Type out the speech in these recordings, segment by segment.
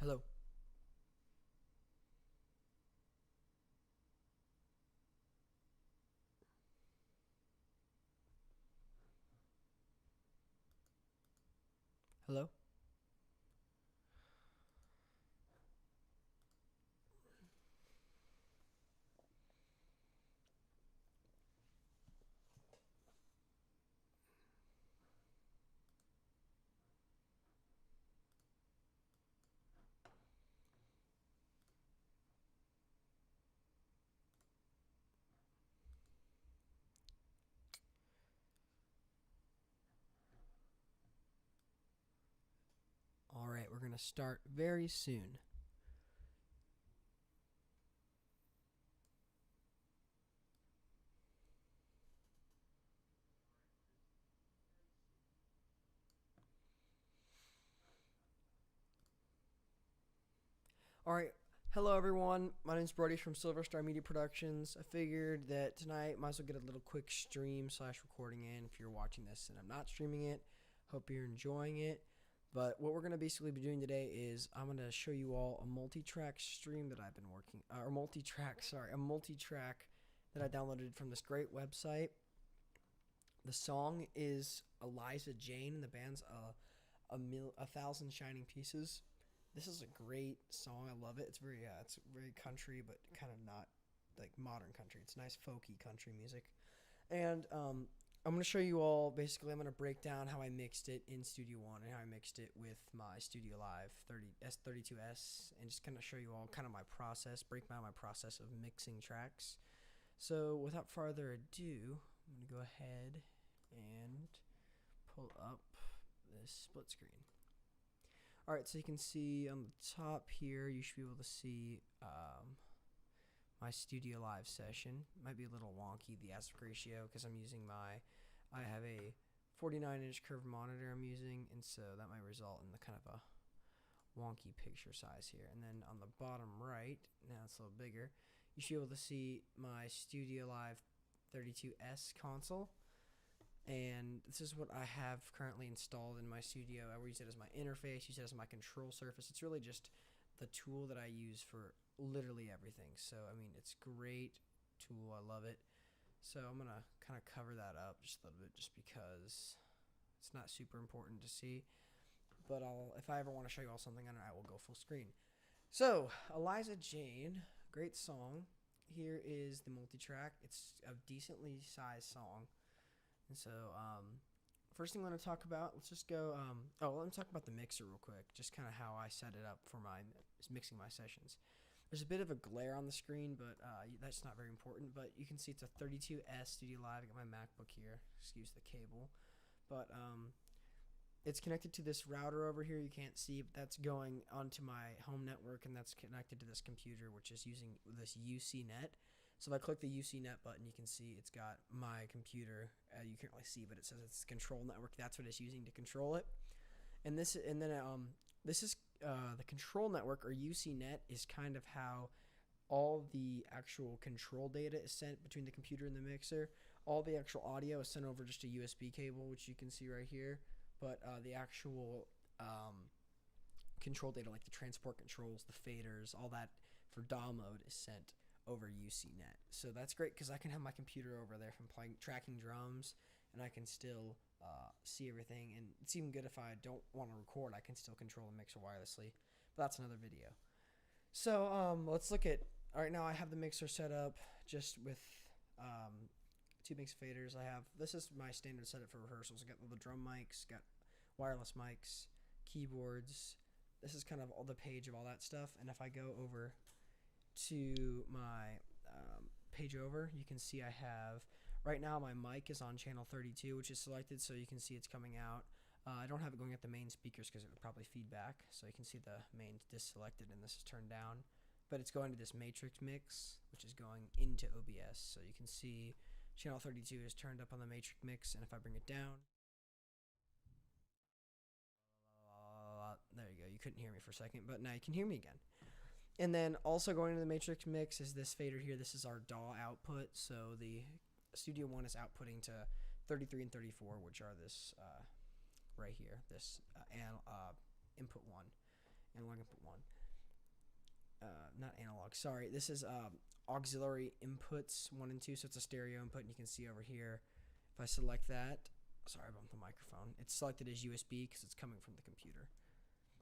Hello. Hello. All right, we're going to start very soon. All right. Hello, everyone. My name's Brody from Silver Star Media Productions. I figured that tonight might as well get a little quick stream slash recording in if you're watching this and I'm not streaming it. Hope you're enjoying it. But what we're going to basically be doing today is I'm going to show you all a multi-track stream that I've been working, or a multi-track that I downloaded from this great website. The song is Eliza Jane, and the band's a thousand shining pieces. This is a great song. I love it. It's very country, but kind of not like modern country. It's nice folky country music. And I'm gonna show you all. Basically, I'm gonna break down how I mixed it in Studio One and how I mixed it with my Studio Live 32S, and just kind of show you all kind of my process, break down my process of mixing tracks. So without further ado, I'm gonna go ahead and pull up this split screen. All right, so you can see on the top here, you should be able to see my Studio Live session. Might be a little wonky, the aspect ratio, because I have a 49-inch curved monitor I'm using, and so that might result in the kind of a wonky picture size here. And then on the bottom right, now it's a little bigger, you should be able to see my Studio Live 32S console. And this is what I have currently installed in my studio. I use it as my interface, use it as my control surface. It's really just the tool that I use for literally everything. So, I mean, it's a great tool. I love it. So I'm going to kind of cover that up just a little bit just because it's not super important to see. But if I ever want to show you all something on it, I will go full screen. So, Eliza Jane, great song. Here is the multi-track. It's a decently sized song. And so, first thing I want to talk about, let's just go. Let me talk about the mixer real quick, just kind of how I set it up for mixing my sessions. There's a bit of a glare on the screen, but that's not very important. But you can see it's a 32S Studio Live. I got my MacBook here. Excuse the cable, but it's connected to this router over here. You can't see, but that's going onto my home network, and that's connected to this computer, which is using this UCnet. So if I click the UCnet button, you can see it's got my computer. You can't really see, but it says it's control network. That's what it's using to control it. And this is the control network, or UCnet, is kind of how all the actual control data is sent between the computer and the mixer. All the actual audio is sent over just a USB cable, which you can see right here. But the actual control data, like the transport controls, the faders, all that for DAW mode is sent over UCnet. So that's great because I can have my computer over there from tracking drums, and I can still see everything. And it's even good if I don't want to record, I can still control the mixer wirelessly. But that's another video. So let's look at. All right, now I have the mixer set up just with two mix faders. This is my standard setup for rehearsals. I got all the drum mics, got wireless mics, keyboards. This is kind of all the page of all that stuff. And if I go over to my page over, you can see I have right now my mic is on channel 32, which is selected, so you can see it's coming out. I don't have it going at the main speakers because it would probably feedback, so you can see the main disselected and this is turned down, but it's going to this matrix mix, which is going into OBS. So you can see channel 32 is turned up on the matrix mix, and if I bring it down, there you go. You couldn't hear me for a second, but now you can hear me again. And then also going to the matrix mix is this fader here. This is our DAW output. So the Studio One is outputting to 33 and 34, which are this right here, this input one. analog input 1. Not analog, sorry. This is auxiliary inputs 1 and 2, so it's a stereo input, and you can see over here, if I select that, sorry, I bumped the microphone, it's selected as USB because it's coming from the computer.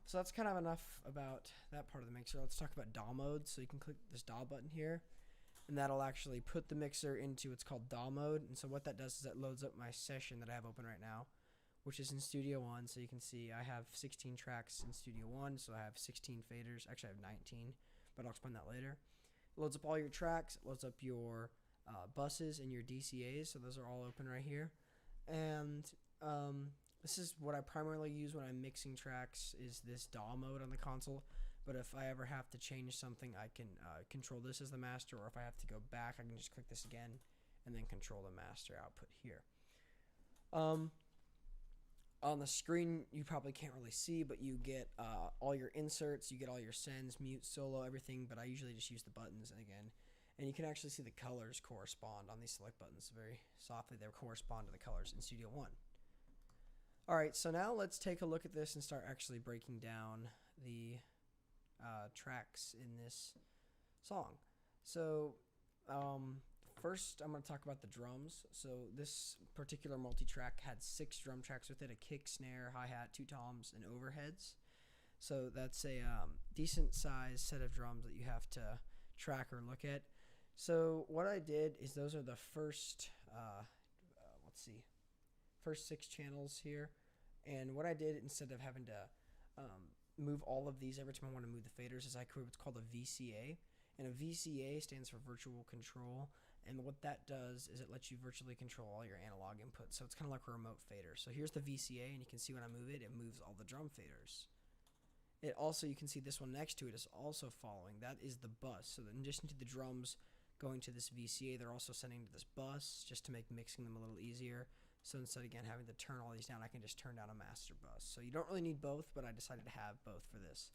So that's kind of enough about that part of the mixer. Let's talk about DAW mode. So you can click this DAW button here, and that'll actually put the mixer into what's called DAW mode. And so what that does is that loads up my session that I have open right now, which is in Studio One. So you can see I have 16 tracks in Studio One, so I have 16 faders. Actually, I have 19, but I'll explain that later. It loads up all your tracks. It loads up your buses and your DCAs. So those are all open right here. And this is what I primarily use when I'm mixing tracks, is this DAW mode on the console. But if I ever have to change something, I can control this as the master, or if I have to go back, I can just click this again and then control the master output here. On the screen, you probably can't really see, but you get all your inserts, you get all your sends, mute, solo, everything, but I usually just use the buttons again. And you can actually see the colors correspond on these select buttons very softly. They correspond to the colors in Studio One. Alright, so now let's take a look at this and start actually breaking down the tracks in this song. So first I'm going to talk about the drums. So this particular multi-track had 6 drum tracks with it: a kick, snare, hi-hat, 2 toms, and overheads. So that's a decent sized set of drums that you have to track or look at. So what I did is, those are the first first 6 channels here, and what I did, instead of having to move all of these every time I want to move the faders, is I created what's called a VCA. And a VCA stands for virtual control, and what that does is it lets you virtually control all your analog inputs. So it's kind of like a remote fader. So here's the VCA, and you can see when I move it, it moves all the drum faders. It also, you can see this one next to it is also following. That is the bus. So in addition to the drums going to this VCA, they're also sending to this bus just to make mixing them a little easier. So instead, again, having to turn all these down, I can just turn down a master bus. So you don't really need both, but I decided to have both for this.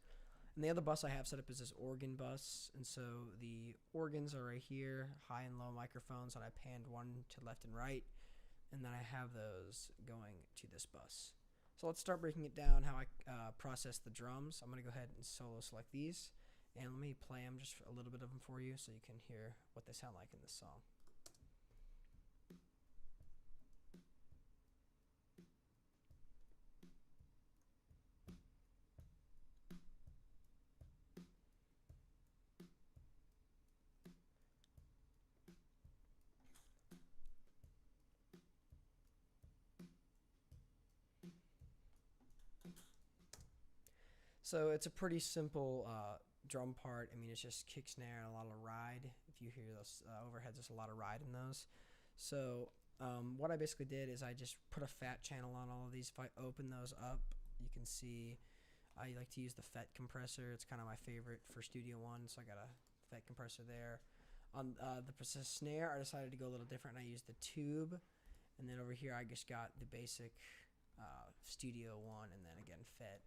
And the other bus I have set up is this organ bus. And so the organs are right here, high and low microphones, and I panned one to left and right. And then I have those going to this bus. So let's start breaking it down, how I process the drums. I'm going to go ahead and solo select these. And let me play them, just a little bit of them for you, so you can hear what they sound like in this song. So it's a pretty simple drum part. I mean, it's just kick, snare, and a lot of ride. If you hear those overheads, there's a lot of ride in those. So what I basically did is I just put a fat channel on all of these. If I open those up, you can see I like to use the FET compressor. It's kind of my favorite for Studio One, so I got a FET compressor there. On the snare, I decided to go a little different, and I used the tube. And then over here, I just got the basic Studio One, and then again, FET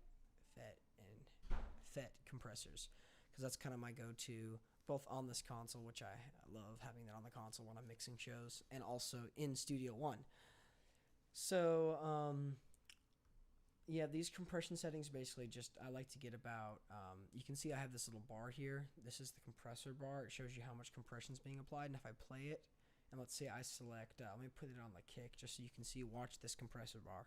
compressors, because that's kind of my go-to, both on this console, which I love having that on the console when I'm mixing shows, and also in Studio One. So yeah, these compression settings basically just, I like to get about, you can see I have this little bar here. This is the compressor bar. It shows you how much compression is being applied, and if I play it, and let's say I select, let me put it on the kick just so you can see, watch this compressor bar.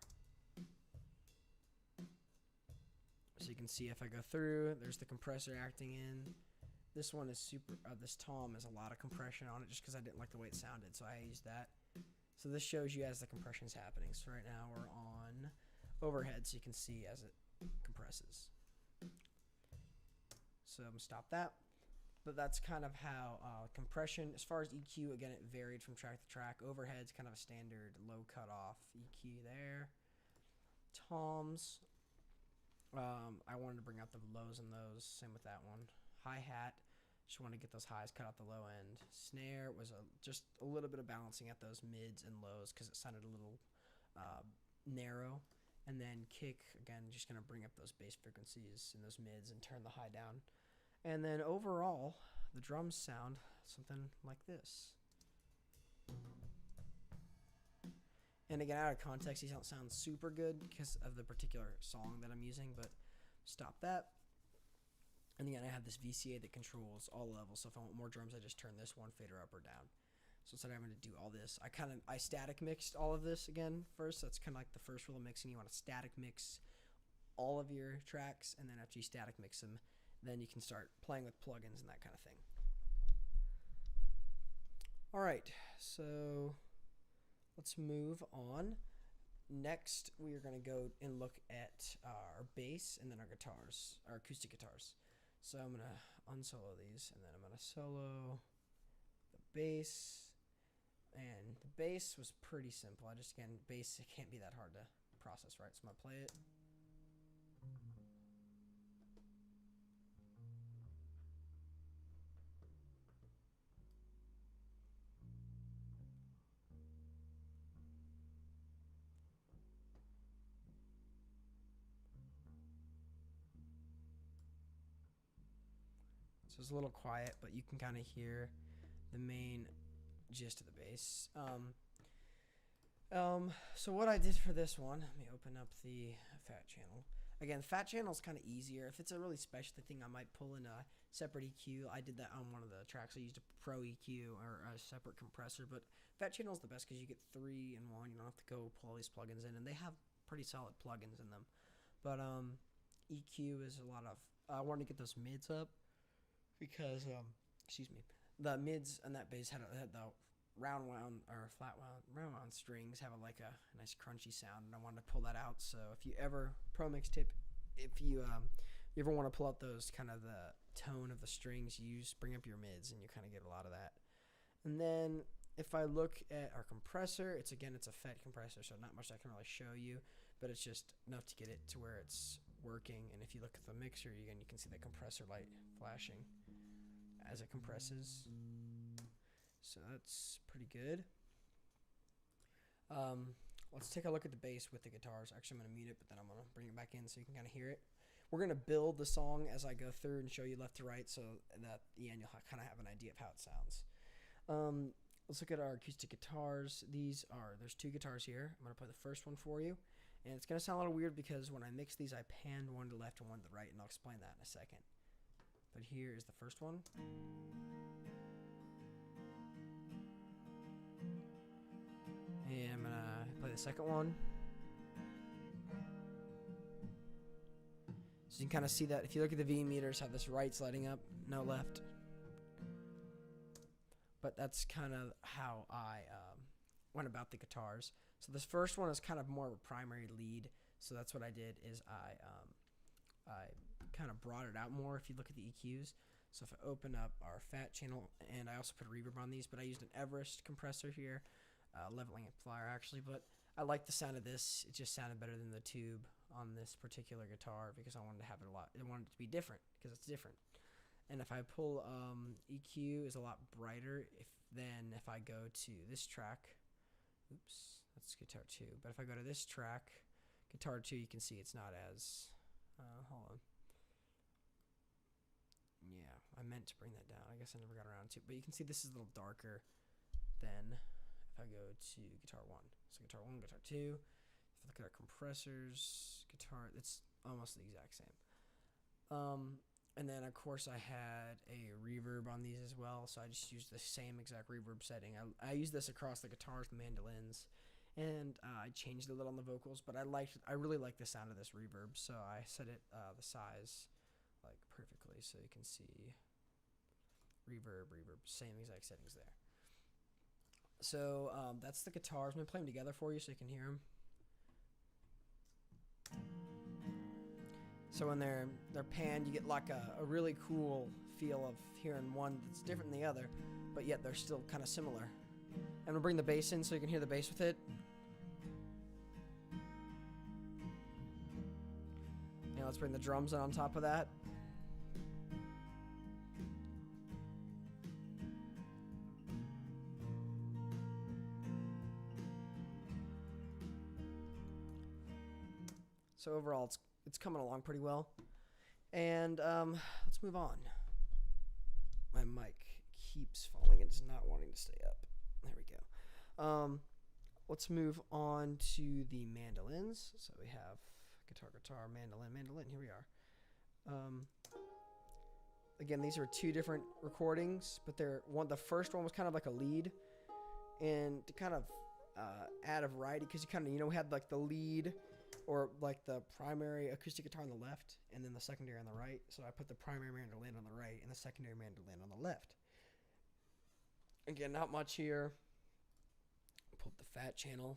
So you can see if I go through, there's the compressor acting in. This one is super, this tom is a lot of compression on it just because I didn't like the way it sounded, so I used that. So this shows you as the compression's happening. So right now we're on overhead, so you can see as it compresses. So I'm going to stop that. But that's kind of how compression, as far as EQ, again, it varied from track to track. Overhead's kind of a standard low cutoff EQ there. Toms. I wanted to bring out the lows in those. Same with that one. Hi-hat, just want to get those highs, cut out the low end. Snare was just a little bit of balancing at those mids and lows because it sounded a little narrow. And then kick, again, just going to bring up those bass frequencies in those mids and turn the high down. And then overall, the drums sound something like this. And again, out of context, these don't sound super good because of the particular song that I'm using, but stop that. And then I have this VCA that controls all levels. So if I want more drums, I just turn this one fader up or down. So instead of having to do all this, I static mixed all of this again first. That's kind of like the first rule of mixing. You want to static mix all of your tracks, and then after you static mix them, then you can start playing with plugins and that kind of thing. All right, so let's move on. Next, we are going to go and look at our bass and then our guitars, our acoustic guitars. So I'm going to unsolo these, and then I'm going to solo the bass. And the bass was pretty simple. Again, bass, it can't be that hard to process, right? So I'm going to play it. So it's a little quiet, but you can kind of hear the main gist of the bass. So what I did for this one, let me open up the fat channel. Again, fat channel is kind of easier. If it's a really specialty thing, I might pull in a separate EQ. I did that on one of the tracks. I used a Pro EQ or a separate compressor, but fat channel is the best because you get 3 in 1. You don't have to go pull all these plugins in, and they have pretty solid plugins in them. But EQ is a lot of. I wanted to get those mids up because the mids and that bass had the round wound or flat wound strings have a nice crunchy sound, and I wanted to pull that out. So if you ever pro mix tip, if you ever want to pull out those kind of the tone of the strings, bring up your mids, and you kind of get a lot of that. And then if I look at our compressor, it's a FET compressor, so not much I can really show you, but it's just enough to get it to where it's working. And if you look at the mixer, you can see the compressor light flashing as it compresses. So that's pretty good. Let's take a look at the bass with the guitars. Actually, I'm going to mute it, but then I'm going to bring it back in so you can kind of hear it. We're going to build the song as I go through and show you left to right, so that at the end you'll kind of have an idea of how it sounds. Let's look at our acoustic guitars. There's 2 guitars here. I'm going to play the first one for you. And it's going to sound a little weird because when I mix these, I panned one to the left and one to the right, and I'll explain that in a second. But here is the first one. And I'm going to play the second one. So you can kind of see that if you look at the V meters, how this right's lighting up, no left. But that's kind of how I went about the guitars. So this first one is kind of more of a primary lead. So that's what I did is I kind of brought it out more if you look at the EQs. So if I open up our fat channel, and I also put a reverb on these, but I used an Everest compressor here, leveling amplifier actually, but I like the sound of this. It just sounded better than the tube on this particular guitar because I wanted to have it I wanted it to be different because it's different. And if I pull EQ is a lot brighter than if I go to this track. Oops, that's guitar 2. But if I go to this track, guitar 2, you can see it's not as, hold on. Yeah, I meant to bring that down. I guess I never got around to it. But you can see this is a little darker than if I go to guitar 1. So guitar 1, guitar 2. If you look at our compressors, guitar, it's almost the exact same. And then, of course, I had a reverb on these as well, so I just used the same exact reverb setting. I used this across the guitars, the mandolins, and I changed a little on the vocals, but I really like the sound of this reverb, so I set it the size like perfectly so you can see reverb, same exact settings there. So that's the guitars. I'm going to play them together for you so you can hear them. So when they're panned, you get like a really cool feel of hearing one that's different than the other, but yet they're still kind of similar. And we'll bring the bass in so you can hear the bass with it. And let's bring the drums in on top of that. So overall, it's coming along pretty well. And let's move on. My mic keeps falling. It's not wanting to stay up. There we go. Let's move on to the mandolins. So we have guitar, mandolin. Here we are. Again, these are two different recordings, but the first one was kind of like a lead, and to kind of add a variety, because you kind of had like the lead or like the primary acoustic guitar on the left, and then the secondary on the right. So I put the primary mandolin on the right and the secondary mandolin on the left. Again, not much here. Pull up the fat channel.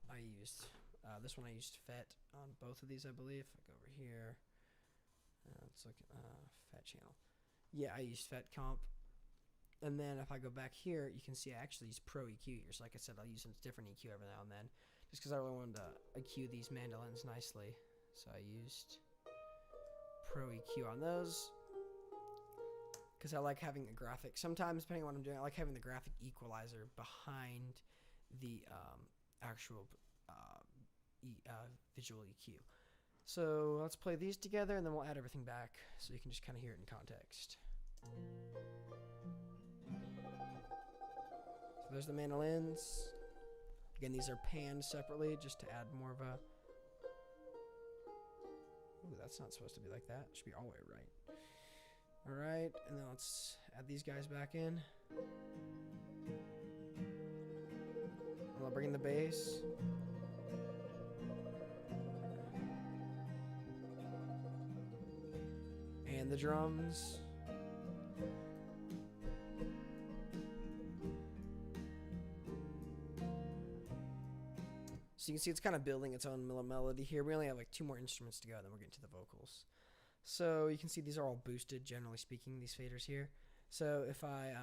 I used this one. I used FET on both of these, I believe. I go over here. Let's look at fat channel. Yeah, I used FET comp. And then if I go back here, you can see I actually use Pro EQ here. So like I said, I'll use a different EQ every now and then, just because I really wanted to EQ these mandolins nicely. So I used Pro EQ on those, because I like having a graphic. Sometimes, depending on what I'm doing, I like having the graphic equalizer behind the actual visual EQ. So let's play these together, and then we'll add everything back so you can just kind of hear it in context. So there's the mandolins. Again, these are panned separately just to add more of a... Ooh, that's not supposed to be like that. It should be all the way right. Alright, and then let's add these guys back in. And I'll bring in the bass. And the drums. So you can see it's kind of building its own melody here. We only have like 2 more instruments to go, then we're getting to the vocals. So you can see these are all boosted, generally speaking, these faders here. So if I,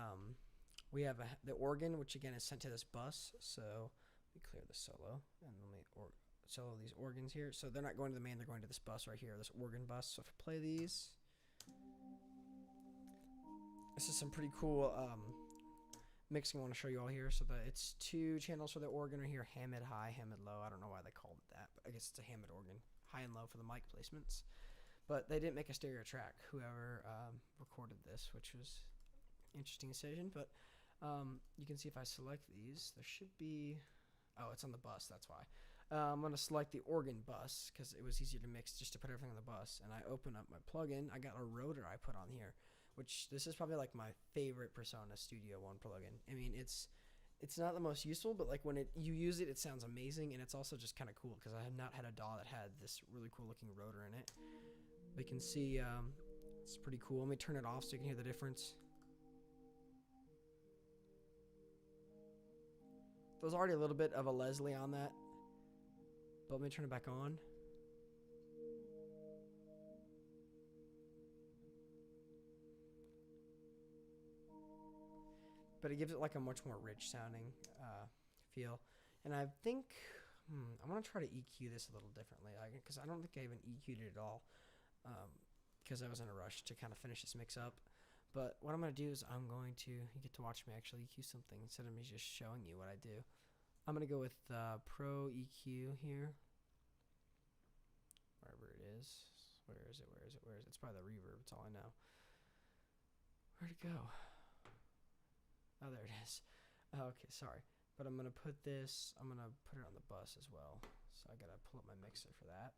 we have the organ, which again is sent to this bus. So let me clear the solo, and let me solo these organs here. So they're not going to the main, they're going to this bus right here, this organ bus. So if I play these, this is some pretty cool mixing I want to show you all here. So that it's 2 channels for the organ right here, Hammond high, Hammond low. I don't know why they called it that, but I guess it's a Hammond organ, high and low for the mic placements. But they didn't make a stereo track, whoever recorded this, which was an interesting decision. But you can see if I select these, there should be... Oh, it's on the bus, that's why. I'm going to select the organ bus, because it was easier to mix just to put everything on the bus. And I open up my plugin. I got a rotor I put on here, which this is probably like my favorite Persona Studio One plugin. I mean, it's not the most useful, but like when you use it, it sounds amazing. And it's also just kind of cool, because I have not had a DAW that had this really cool looking rotor in it. We can see it's pretty cool. Let me turn it off so you can hear the difference. There's already a little bit of a Leslie on that, but let me turn it back on. But it gives it like a much more rich sounding feel. And I think I want to try to EQ this a little differently, because I don't think I even EQ'd it at all. Because I was in a rush to kind of finish this mix up. But what I'm going to do is you get to watch me actually EQ something instead of me just showing you what I do. I'm going to go with Pro EQ here. Wherever it is. Where is it? It's probably the reverb. That's all I know. Where'd it go? Oh, there it is. Okay, sorry. But I'm going to put it on the bus as well. So I got to pull up my mixer for that.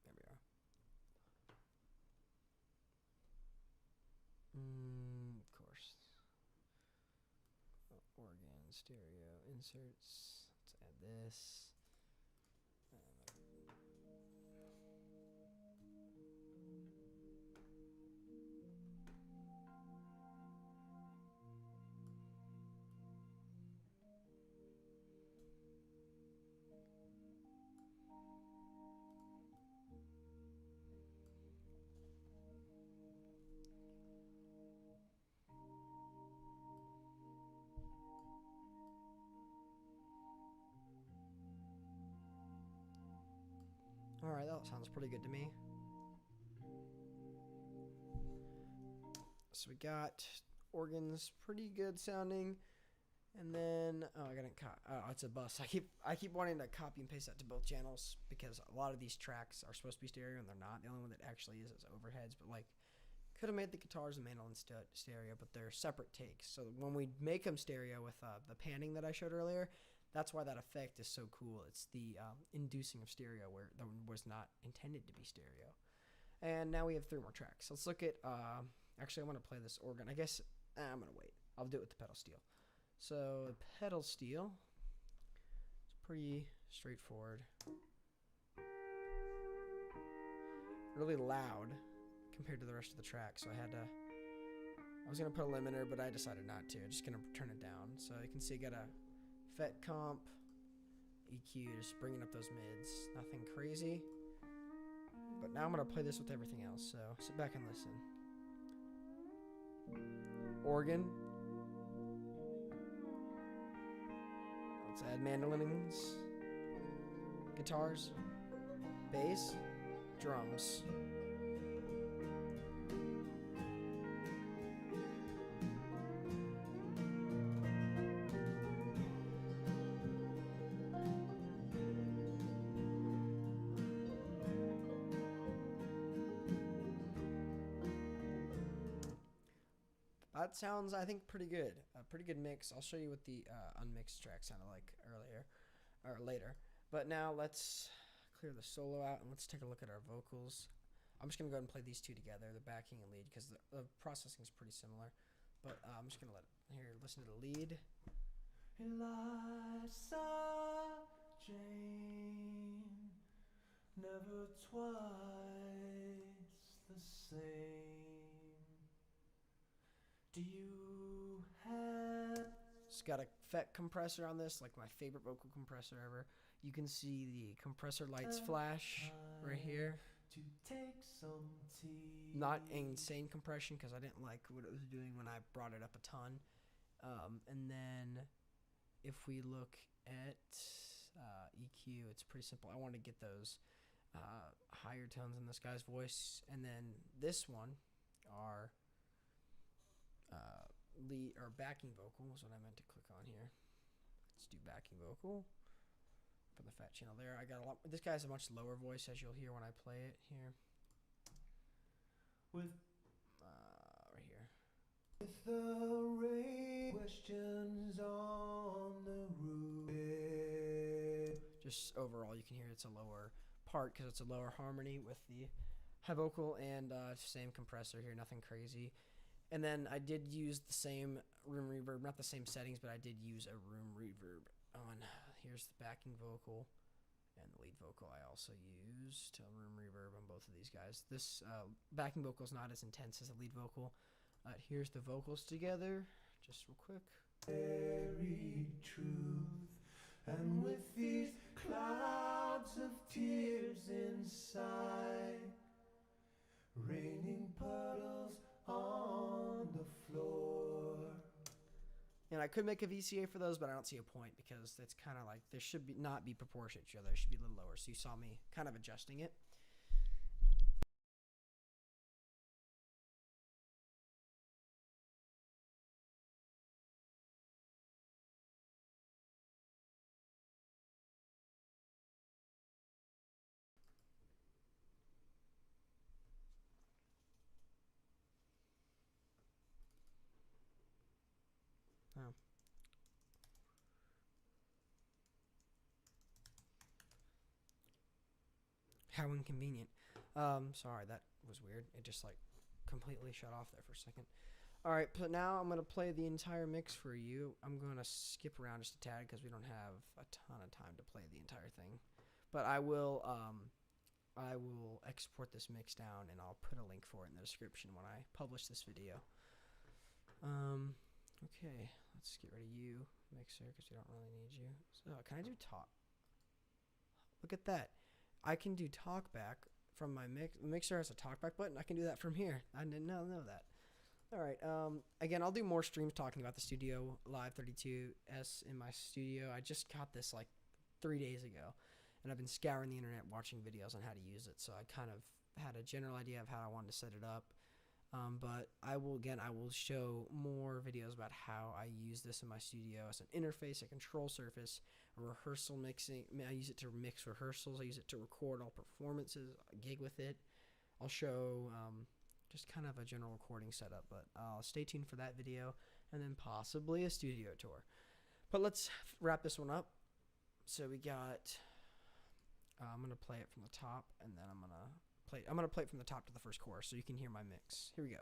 There we are. Of course. Organ, stereo, inserts. Let's add this. Alright, that sounds pretty good to me. So we got organs, pretty good sounding. And then, oh, it's a bus. I keep wanting to copy and paste that to both channels, because a lot of these tracks are supposed to be stereo and they're not. The only one that actually is overheads, but like, could have made the guitars and mandolin stereo, but they're separate takes. So when we make them stereo with the panning that I showed earlier, that's why that effect is so cool. It's the inducing of stereo where that was not intended to be stereo. And now we have 3 more tracks. Let's look at, actually I want to play this organ. I guess, I'm going to wait. I'll do it with the pedal steel. So pedal steel, it's pretty straightforward. Really loud compared to the rest of the track, so I was going to put a limiter, but I decided not to. I'm just going to turn it down. So you can see I got a FET comp, EQ, just bringing up those mids. Nothing crazy. But now I'm going to play this with everything else, so sit back and listen. Organ. Let's add mandolins, guitars, bass, drums. That sounds, I think, pretty good. A pretty good mix. I'll show you what the unmixed track sounded like later. But now let's clear the solo out and let's take a look at our vocals. I'm just going to go ahead and play these two together, the backing and lead, because the processing is pretty similar. But I'm just going to listen to the lead. Eliza Jane, never twice the same. Do you have... It's got a FET compressor on this, like my favorite vocal compressor ever. You can see the compressor lights flash right here. To take some tea. Not insane compression because I didn't like what it was doing when I brought it up a ton. And then if we look at EQ, it's pretty simple. I want to get those higher tones in this guy's voice. And then this one, our lead or backing vocal is what I meant to click on here. Let's do backing vocal for the FET channel there. I got a lot. This guy has a much lower voice, as you'll hear when I play it here. With right here. With the rain, questions on the roof. Just overall, you can hear it's a lower part because it's a lower harmony with the high vocal and same compressor here, nothing crazy. And then I did use the same room reverb, not the same settings, but I did use a room reverb on. Here's the backing vocal and the lead vocal I also used a room reverb on both of these guys. This backing vocal is not as intense as the lead vocal. Here's the vocals together, just real quick. Very truth, and with these clouds of tears inside, raining puddles on the floor. And I could make a VCA for those, but I don't see a point because it's kind of like they should not be proportionate to each other. They should be a little lower. So you saw me kind of adjusting it. Oh. How inconvenient. Sorry, that was weird. It just like completely shut off there for a second. Alright, so now I'm going to play the entire mix for you. I'm going to skip around just a tad because we don't have a ton of time to play the entire thing. But I will export this mix down and I'll put a link for it in the description when I publish this video. Okay, let's get rid of you, mixer, because we don't really need you. So, can I do talk? Look at that. I can do talkback from my mixer has a talkback button. I can do that from here. I didn't know that. All right. Again, I'll do more streams talking about the Studio Live 32S in my studio. I just got this like 3 days ago, and I've been scouring the internet watching videos on how to use it. So I kind of had a general idea of how I wanted to set it up. But I will show more videos about how I use this in my studio as an interface, a control surface, a rehearsal mixing. I use it to mix rehearsals. I use it to record all performances, gig with it. I'll show just kind of a general recording setup, but stay tuned for that video and then possibly a studio tour. But let's wrap this one up. So we got, I'm going to play it from the top and then I'm going to play. I'm gonna play it from the top to the first chorus so you can hear my mix. Here we go.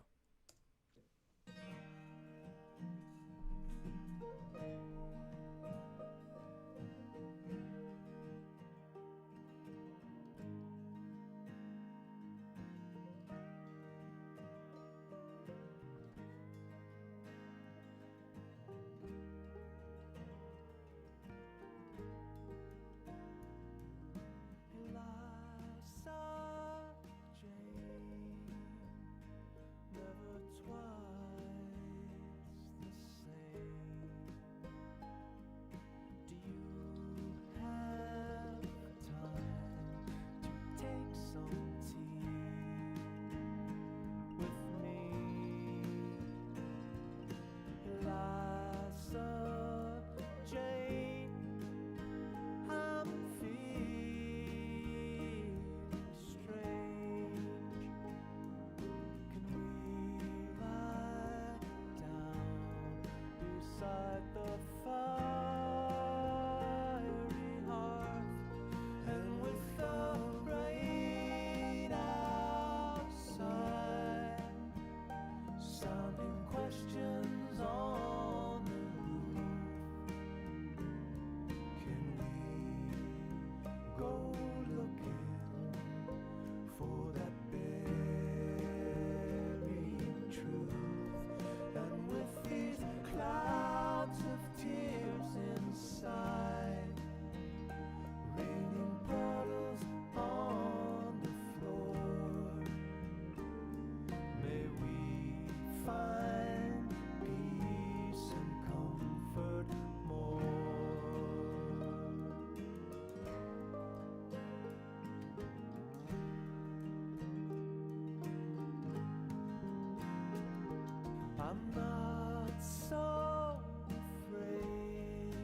I'm not so afraid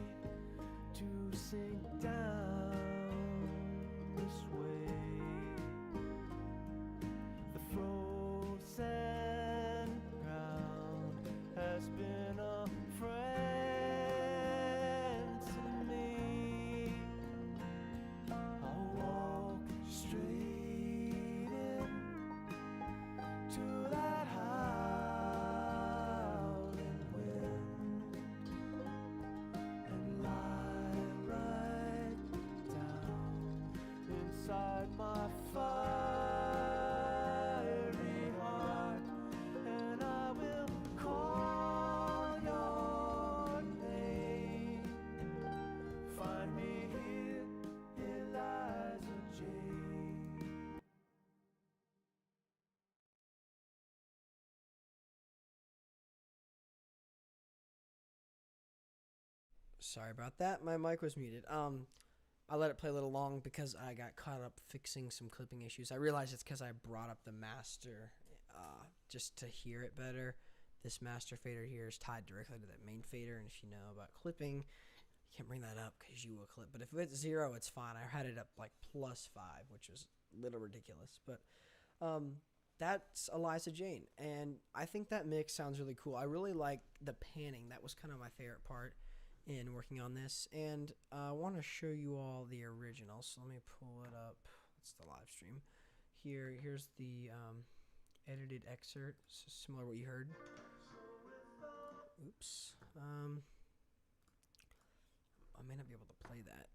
to sink down this way. The frozen ground has been a friend to me. I'll walk straight in to that howling wind and lie right down inside my fiery heart, and I will call your name. Find me here, Eliza Jane. Sorry about that. My mic was muted. I let it play a little long because I got caught up fixing some clipping issues. I realized it's because I brought up the master just to hear it better. This master fader here is tied directly to that main fader, and if you know about clipping, you can't bring that up because you will clip. But if it's 0, it's fine. I had it up like +5, which was a little ridiculous. But that's Eliza Jane, and I think that mix sounds really cool. I really like the panning. That was kind of my favorite part in working on this, and I want to show you all the original. So let me pull it up. It's the live stream. Here's the edited excerpt, so similar to what you heard. Oops. I may not be able to play that.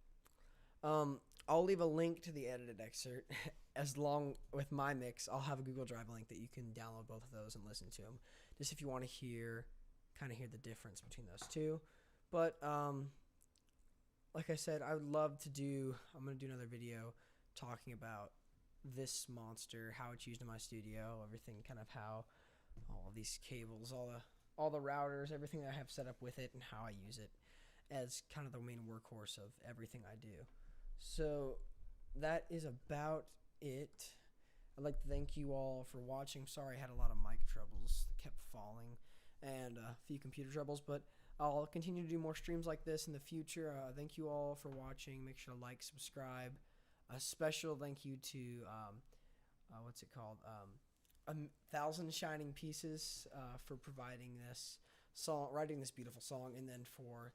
I'll leave a link to the edited excerpt as long with my mix. I'll have a Google Drive link that you can download both of those and listen to them, just if you want to hear the difference between those two. But like I said, I would love to I'm going to do another video talking about this monster, how it's used in my studio, everything, kind of how all these cables, all the routers, everything that I have set up with it, and how I use it as kind of the main workhorse of everything I do. So that is about it. I'd like to thank you all for watching. Sorry I had a lot of mic troubles that kept falling and a few computer troubles, but I'll continue to do more streams like this in the future. Thank you all for watching. Make sure to like, subscribe. A special thank you to, what's it called? 1,000 Shining Pieces for providing this song, writing this beautiful song, and then for,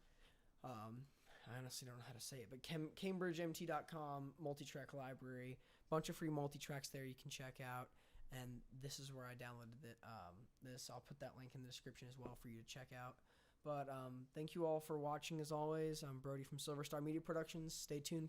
I honestly don't know how to say it, but CambridgeMT.com multi-track library bunch of free multi-tracks there you can check out. And this is where I downloaded this. I'll put that link in the description as well for you to check out. But thank you all for watching as always. I'm Brody from Silver Star Media Productions. Stay tuned